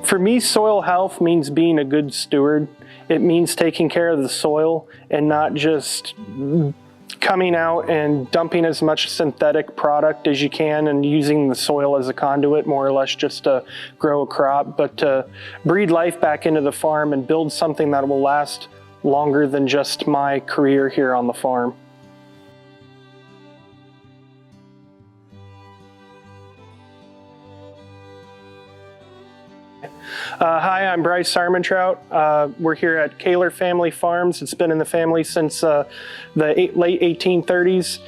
For me, soil health means being a good steward. It means taking care of the soil and not just coming out and dumping as much synthetic product as you can and using the soil as a conduit, more or less just to grow a crop, but to breathe life back into the farm and build something that will last longer than just my career here on the farm. Hi, I'm Brice Armentrout. We're here at Kaler Family Farms. It's been in the family since the late 1830s.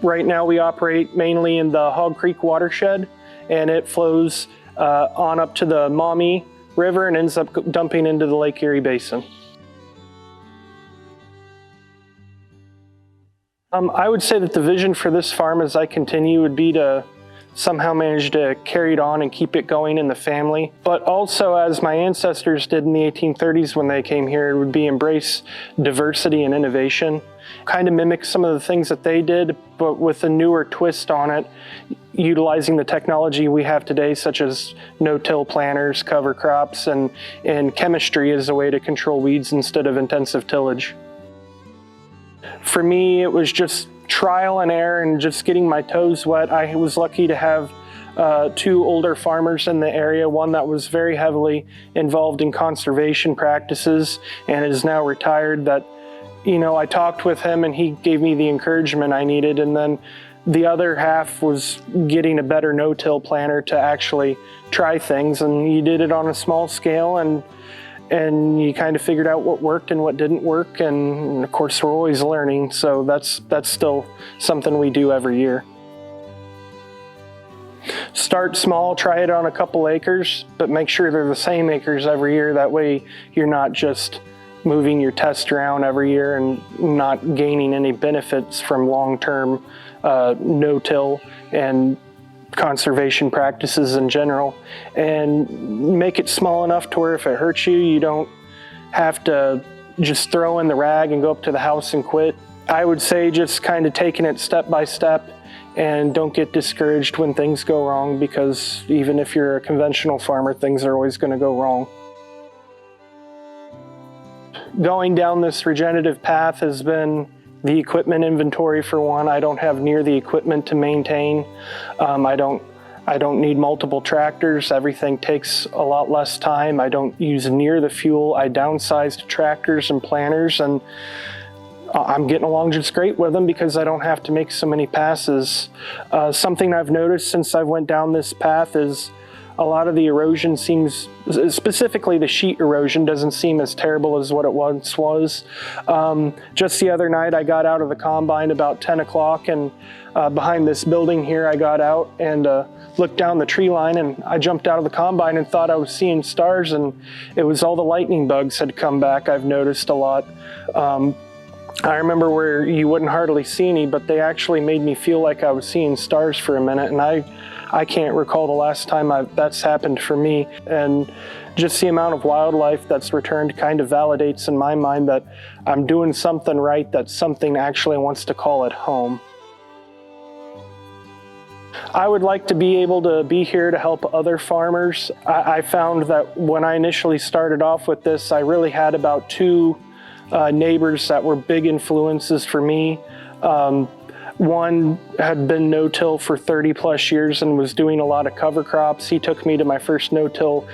Right now we operate mainly in the Hog Creek watershed, and it flows on up to the Maumee River and ends up dumping into the Lake Erie Basin. I would say that the vision for this farm as I continue would be to somehow manage to carry it on and keep it going in the family. But also, as my ancestors did in the 1830s when they came here, it would be embrace diversity and innovation. Kind of mimic some of the things that they did, but with a newer twist on it, utilizing the technology we have today, such as no-till planters, cover crops, and chemistry as a way to control weeds instead of intensive tillage. For me, it was just trial and error and just getting my toes wet. I was lucky to have two older farmers in the area, one that was very heavily involved in conservation practices and is now retired, that, you know, I talked with him and he gave me the encouragement I needed. And then the other half was getting a better no-till planter to actually try things, and he did it on a small scale, and you kind of figured out what worked and what didn't work, and of course we're always learning, so that's still something we do every year. Start small, try it on a couple acres, but make sure they're the same acres every year. That way you're not just moving your test around every year and not gaining any benefits from long-term no-till and conservation practices in general, and make it small enough to where if it hurts you, you don't have to just throw in the rag and go up to the house and quit. I would say just kind of taking it step by step, and don't get discouraged when things go wrong, because even if you're a conventional farmer, things are always going to go wrong. Going down this regenerative path has been the equipment inventory for one. I don't have near the equipment to maintain. I don't need multiple tractors. Everything takes a lot less time. I don't use near the fuel. I downsized tractors and planters, and I'm getting along just great with them because I don't have to make so many passes. Something I've noticed since I went down this path is a lot of the erosion seems, specifically the sheet erosion, doesn't seem as terrible as what it once was. Just the other night I got out of the combine about 10 o'clock, and behind this building here I got out and looked down the tree line, and I jumped out of the combine and thought I was seeing stars, and it was all the lightning bugs had come back. I've noticed a lot. I remember where you wouldn't hardly see any, but they actually made me feel like I was seeing stars for a minute, and I can't recall the last time that's happened for me. And just the amount of wildlife that's returned kind of validates in my mind that I'm doing something right, that something actually wants to call it home. I would like to be able to be here to help other farmers. I found that when I initially started off with this, I really had about two neighbors that were big influences for me. One had been no-till for 30 plus years and was doing a lot of cover crops. He took me to my first no-till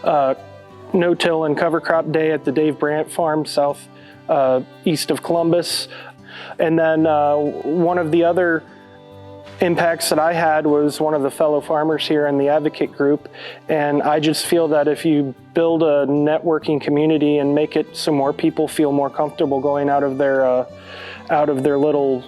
and cover crop day at the Dave Brandt farm east of Columbus. And then one of the other impacts that I had was one of the fellow farmers here in the advocate group. And I just feel that if you build a networking community and make it so more people feel more comfortable going out of their little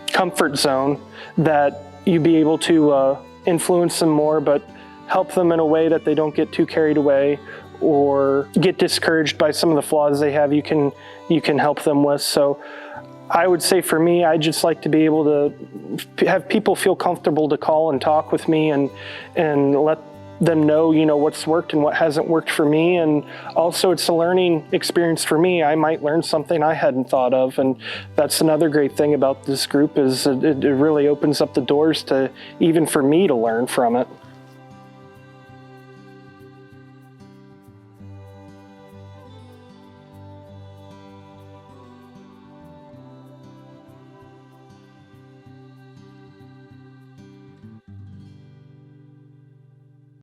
comfort zone, that you be able to influence them more, but help them in a way that they don't get too carried away or get discouraged by some of the flaws they have. You can help them with. So I would say for me, I just like to be able to have people feel comfortable to call and talk with me and let them know, you know, what's worked and what hasn't worked for me. And also it's a learning experience for me. I might learn something I hadn't thought of. And that's another great thing about this group, is it really opens up the doors to even for me to learn from it.